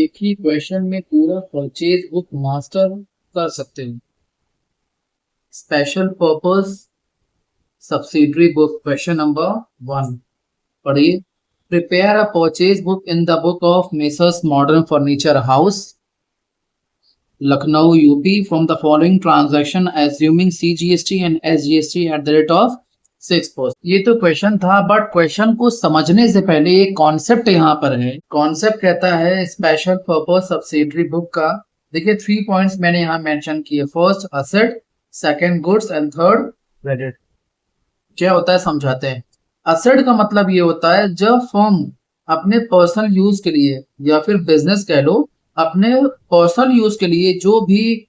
एक ही क्वेश्चन में पूरा परचेज बुक मास्टर कर सकते हो। Special purpose subsidiary book question number 1 पढ़िए। Prepare a purchase book in the book of messrs modern furniture house Lucknow UP from the following transaction assuming CGST and SGST at the rate of 6%। ये तो question था, but question को समझने से पहले एक concept यहाँ पर है। कॉन्सेप्ट कहता है स्पेशल पर्पस सब्सिडरी बुक का। देखिए 3 पॉइंट्स मैंने यहाँ मेंशन किए। First asset, second goods and third credit. क्या होता है समझाते हैं। असेट का मतलब ये होता है जब फर्म अपने पर्सनल यूज के लिए या फिर बिजनेस कह लो, अपने पर्सनल यूज के लिए जो भी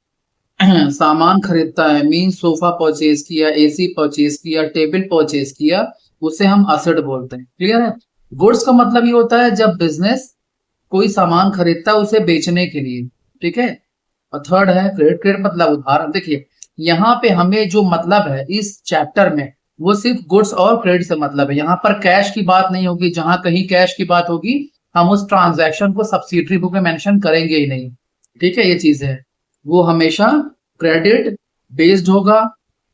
सामान खरीदता है, मीन सोफा परचेज किया, AC परचेज किया, टेबल परचेज किया, उसे हम असेट बोलते हैं। क्लियर है। गुड्स का मतलब ये होता है जब बिजनेस कोई सामान खरीदता है उसे बेचने के लिए। ठीक है। और थर्ड है क्रेडिट। क्रेडिट मतलब उधार। देखिए यहाँ पे हमें जो मतलब है इस चैप्टर में वो सिर्फ गुड्स और क्रेडिट से मतलब है। यहाँ पर कैश की बात नहीं होगी। जहां कहीं कैश की बात होगी हम उस ट्रांजैक्शन को सब्सिडरी बुक में मेंशन करेंगे ही नहीं। ठीक है, ये चीज है। वो हमेशा क्रेडिट बेस्ड होगा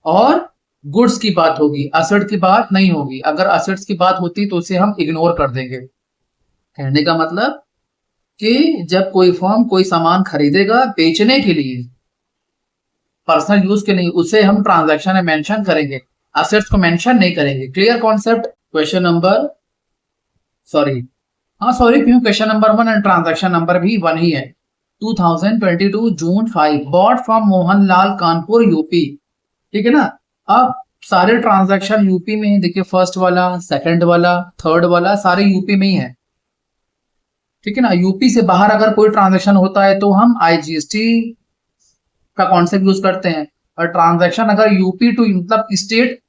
और गुड्स की बात होगी, असेट की बात नहीं होगी। अगर असेट्स की बात होती तो उसे हम इग्नोर कर देंगे। कहने का मतलब कि जब कोई फर्म कोई सामान खरीदेगा बेचने के लिए, पर्सनल यूज के लिए, उसे हम ट्रांजैक्शन में मेंशन करेंगे, असेट्स को मेंशन नहीं करेंगे। Clear concept. Question number sorry क्यों, question number 1 and transaction number भी 1 ही है। 2022 June 5 bought from Mohanlal Kanpur UP. ठीक है ना। अब सारे ट्रांजैक्शन यूपी में है। देखिए फर्स्ट वाला, सेकंड वाला, थर्ड वाला सारे यूपी में ही है। ठीक है ना। यूपी से बाहर अगर कोई ट्रांजैक्शन होता है तो हम IGST का कॉन्सेप्ट यूज करते हैं। और ट्रांजैक्शन अगर यूपी टू मतलब स्टेट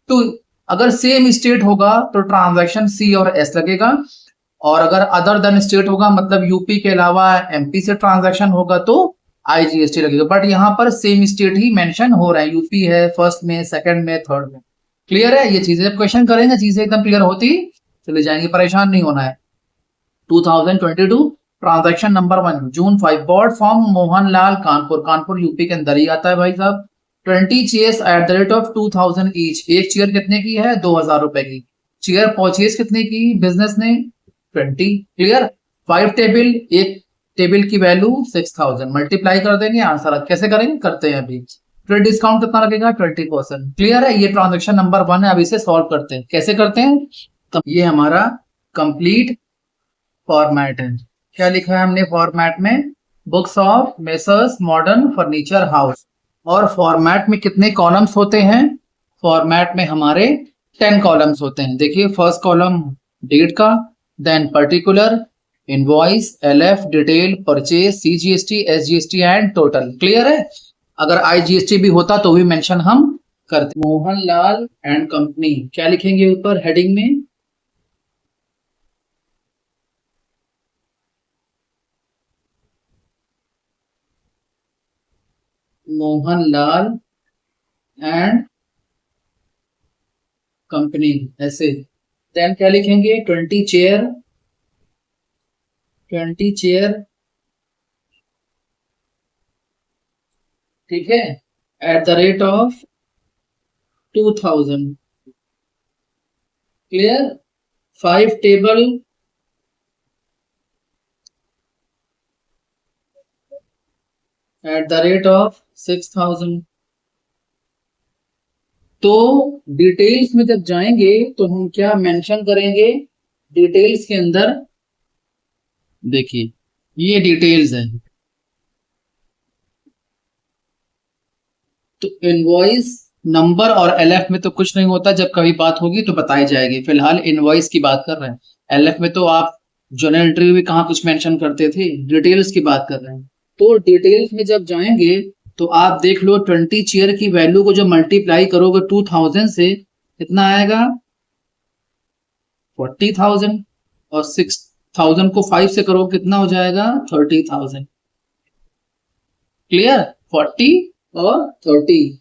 टू, अगर सेम स्टेट होगा तो ट्रांजैक्शन C और S लगेगा। और अगर अदर देन स्टेट होगा मतलब यूपी के अलावा MP से ट्रांजैक्शन होगा तो IGST लगेगा। बट यहाँ पर सेम स्टेट ही मेंशन हो रहा है। यूपी है फर्स्ट में, सेकंड में, थर्ड में। क्लियर है। ये चीजें क्वेश्चन करेंगे, चीजें एकदम क्लियर होती चले जाएंगी, परेशान नहीं होना है। 2022 transaction number 1 June 5 bought from Mohanlal Kanpur. Kanpur UP के अंदर ही आता है भाई साहब। 20 chairs at the rate of 2000 each. एक चेयर कितने की है? 2000 रुपए की। चेयर परचेज कितने की बिजनेस ने? 20। क्लियर। 5 टेबल, एक टेबल की वैल्यू 6000। मल्टीप्लाई कर देंगे, आंसर कैसे करेंगे करते हैं अभी। फिर डिस्काउंट कितना लगेगा? 20%। क्लियर है। ये ट्रांजेक्शन नंबर 1 है। अब इसे सॉल्व करते हैं। कैसे करते हैं? तो ये हमारा कंप्लीट फॉर्मेट है। क्या लिखा है हमने फॉर्मेट में? Books of messrs modern furniture house. और फॉर्मेट में कितने कॉलम्स होते हैं? फॉर्मेट में हमारे 10 कॉलम्स होते हैं। देखिए फर्स्ट कॉलम डेट का, then particular, invoice, LF, detail, purchase, CGST, SGST and total. Clear है। अगर IGST भी होता तो भी मेंशन हम करते। मोहनलाल एंड कंपनी क्या लिखेंगे ऊपर हेडिंग में? मोहनलाल एंड कंपनी ऐसे। देन क्या लिखेंगे? 20 चेयर, 20 चेयर। ठीक है। At the rate of 2000। Clear. 5 table at the rate of 6000। तो डिटेल्स में जब जाएंगे तो हम क्या मेंशन करेंगे डिटेल्स के अंदर? देखिए ये डिटेल्स है। तो इनवॉइस नंबर और LF में तो कुछ नहीं होता, जब कभी बात होगी तो बताई जाएगी। फिलहाल इनवॉइस की बात कर रहे हैं। LF में तो आप जर्नल एंट्री भी कहाँ कुछ मेंशन करते थे, डिटेल्स की बात कर रहे हैं। तो डिटेल्स में जब जाएंगे तो आप देख लो 20 चेयर की वैल्यू को जो मल्टीप्लाई करोगे 2000 से कितना आएगा? 40,000। और 6000 को 5 से करो कितना हो जाएगा? 30,000। क्लियर। 40 और 30।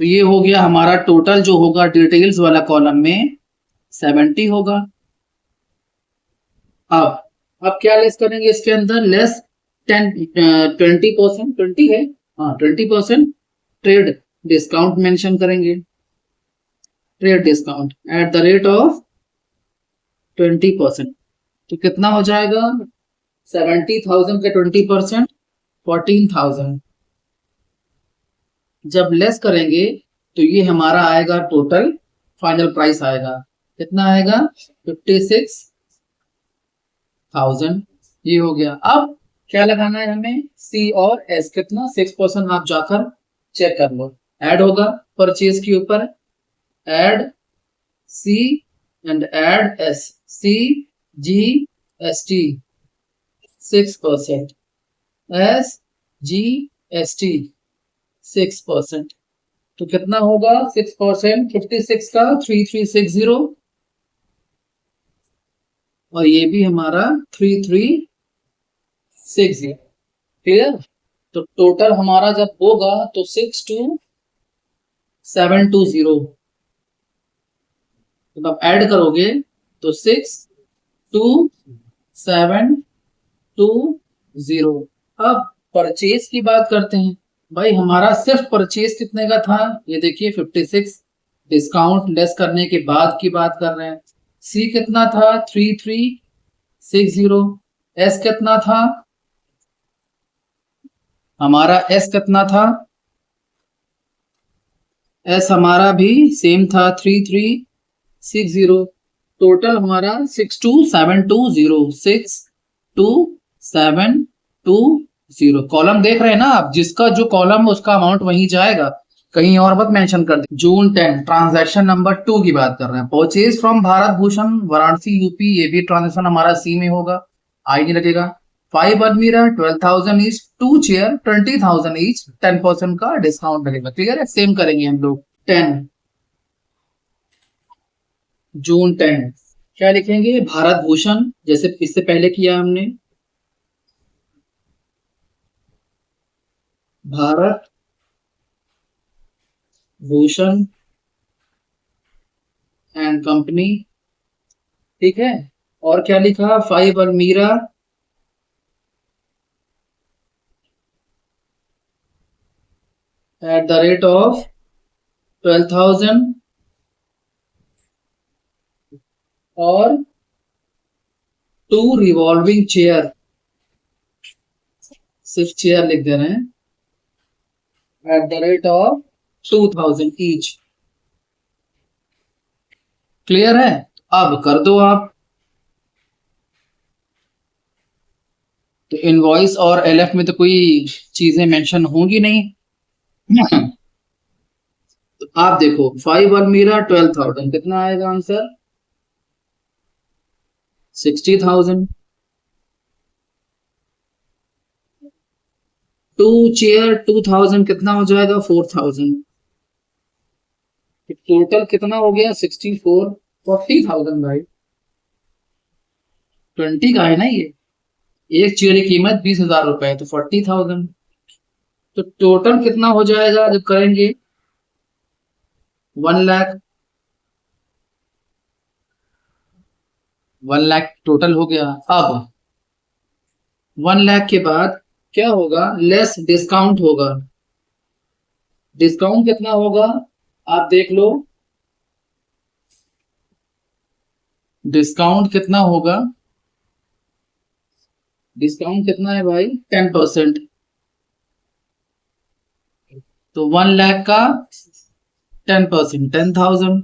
तो ये हो गया हमारा टोटल जो होगा डिटेल्स वाला कॉलम में 70 होगा। अब अब क्या लेस करेंगे इसके अंदर? लेस 20%, 20 है, हाँ 20% ट्रेड डिस्काउंट मेंशन करेंगे। Trade discount at the rate of 20%। तो कितना हो जाएगा? 70,000 का 20% 14,000। जब लेस करेंगे तो ये हमारा आएगा टोटल फाइनल प्राइस आएगा, कितना आएगा? 56,000। ये हो गया। अब क्या लगाना है हमें? सी और एस। कितना? 6%। आप जाकर चेक कर लो, ऐड होगा परचेज के ऊपर। Add C and add S, C G S T 6%, S G S T 6%। तो कितना होगा? 6%, 56 का 3360, और ये भी हमारा 3360। क्लियर? तो टोटल हमारा जब होगा तो 62720, जब ऐड करोगे तो 62720। अब परचेज की बात करते हैं। भाई हमारा सिर्फ परचेज कितने का था? ये देखिए 56, डिस्काउंट लेस करने के बाद की बात कर रहे हैं। सी कितना था? 3360। एस कितना था? हमारा एस कितना था? एस हमारा भी सेम था 3360। टोटल हमारा 62720, 62720। कॉलम देख रहे हैं ना आप? जिसका जो कॉलम उसका अमाउंट वहीं जाएगा, कहीं और मत मेंशन कर दे। जून 10 ट्रांजैक्शन नंबर 2 की बात कर रहे हैं। Purchase from Bharat Bhushan Varanasi UP, ये भी ट्रांजैक्शन हमारा सी में होगा, आईडी लगेगा। 5 अलमीरा 12,000 ईच, 2 चेयर 20,000 ईच, 10% का डिस्काउंट लगेगा। क्लियर है? सेम करेंगे हम लोग। 10 जून 10 क्या लिखेंगे? भारत भूषण, जैसे इससे पहले किया हमने। भारत भूषण एंड कंपनी, ठीक है। और क्या लिखा? 5 अलमीरा एट द रेट ऑफ 12,000, और 2 रिवॉल्विंग चेयर, सिर्फ चेयर लिख दे रहे हैं, at the rate of 2,000 each. Clear है? अब कर दो आप। तो इनवॉइस और एलएफ में तो कोई चीजें मेंशन होंगी नहीं। तो आप देखो 5 अलमीरा 12,000, कितना आएगा आंसर? 60,000। 2 चेयर 2,000, कितना हो जाएगा? 4,000। टोटल कितना हो गया? 64, 40,000। भाई 20 का है ना ये। एक चेयर की कीमत 20,000 रुपए, तो 40,000। तो टोटल कितना हो जाएगा जब करेंगे? 1 लाख। 1 लाख टोटल हो गया। अब 1 लाख के बाद क्या होगा? लेस डिस्काउंट होगा। डिस्काउंट कितना होगा? आप देख लो, डिस्काउंट कितना होगा? डिस्काउंट कितना है भाई? 10%। तो 1 लाख का 10%, 10,000।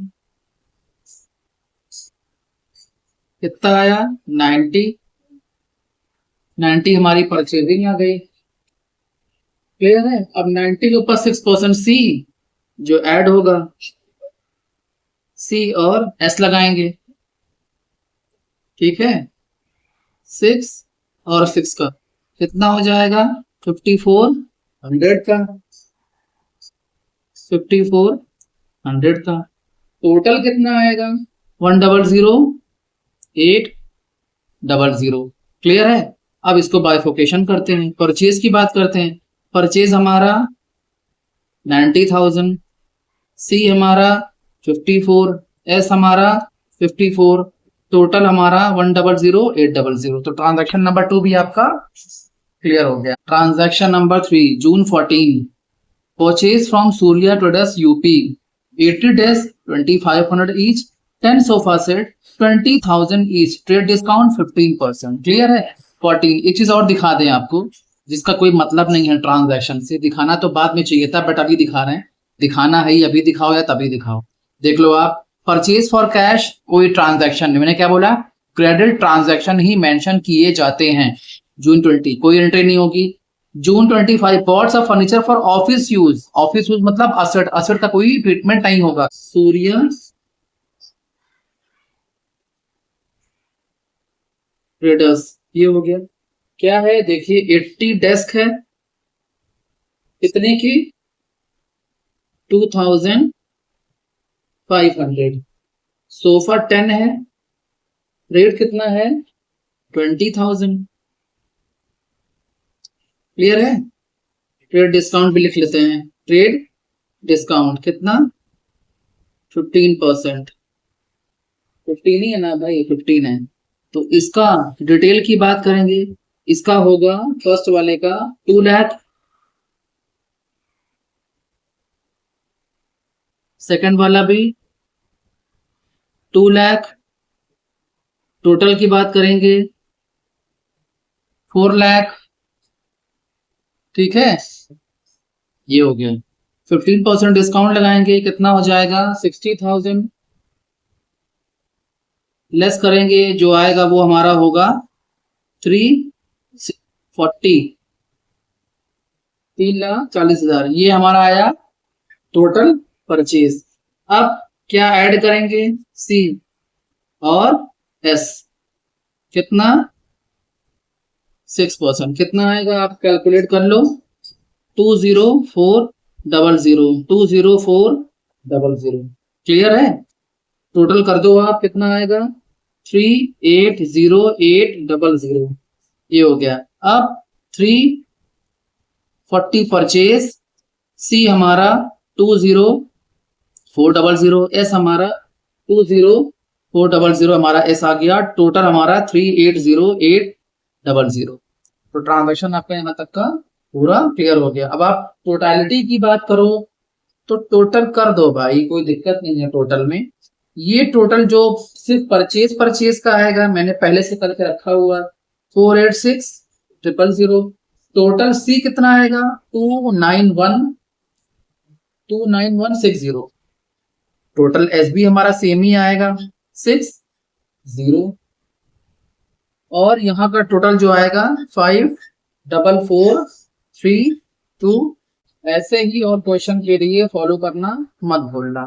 कितना आया? 90। 90 हमारी परचेजिंग आ गई। क्लियर है? अब 90 के ऊपर 6% सी जो ऐड होगा, सी और एस लगाएंगे। ठीक है? 6 और 6 का कितना हो जाएगा? 5400 का। 5400 का टोटल कितना आएगा? 100,800। क्लियर है? अब इसको बाइफोकेशन करते हैं, परचेज की बात करते हैं। परचेज हमारा 90,000, सी हमारा 54, एस हमारा 54। टोटल हमारा 100,800। तो ट्रांजैक्शन नंबर 2 भी आपका क्लियर हो गया। Transaction number 3 June 14 purchase from Surya traders UP 80 days 2500 each 10 sofa set 20,000 each trade discount 15%। Clear है। 14 एक चीज और दिखा दें आपको जिसका कोई मतलब नहीं है ट्रांजैक्शन से, दिखाना तो बाद में चाहिए था बट अभी दिखा रहे हैं। दिखाना है ही, अभी दिखाओ या तभी दिखाओ। देख लो आप, परचेज फॉर कैश कोई ट्रांजैक्शन नहीं, मैंने क्या बोला, क्रेडिट ट्रांजैक्शन ही मेंशन किए जाते हैं। जून 20 कोई एंट्री नहीं होगी। जून 25 bots of furniture for office use, office use मतलब असेट, असेट का कोई ट्रीटमेंट नहीं होगा। सूर्य ट्रेडर्स ये हो गया। क्या है देखिए, 80 डेस्क है कितने की, 2500। सोफा 10 है, रेट कितना है, 20,000। क्लियर है। ट्रेड डिस्काउंट भी लिख लेते हैं, ट्रेड डिस्काउंट कितना, 15%। 15 ही है ना भाई, 15 है। तो इसका डिटेल की बात करेंगे, इसका होगा फर्स्ट वाले का 2 लाख, सेकंड वाला भी 2 लाख, टोटल की बात करेंगे 4 लाख। ठीक है, ये हो गया। 15% डिस्काउंट लगाएंगे, कितना हो जाएगा, 60,000। लेस करेंगे, जो आएगा वो हमारा होगा 340, 3,40,000। ये हमारा आया टोटल परचेज। अब क्या ऐड करेंगे, सी और एस, कितना, 6%। कितना आएगा आप कैलकुलेट कर लो, 20400, 20400। क्लियर है। टोटल कर दो आप, कितना आएगा, 380,800। ये हो गया। अब 340 परचेज, सी हमारा 20400, एस हमारा 20400, हमारा एस आ गया। टोटल हमारा 380,800। तो ट्रांजेक्शन आपका यहाँ तक का पूरा क्लियर हो गया। अब आप टोटलिटी की बात करो तो टोटल कर दो भाई, कोई दिक्कत नहीं है टोटल में। ये टोटल जो सिर्फ परचेज परचेज का आएगा, मैंने पहले से करके रखा हुआ 486,000। टोटल सी कितना आएगा, 291,60। टोटल एस भी हमारा सेम ही आएगा 60। और यहाँ का टोटल जो आएगा 54432। ऐसे ही और क्वेश्चन के लिए फॉलो करना मत भूलना।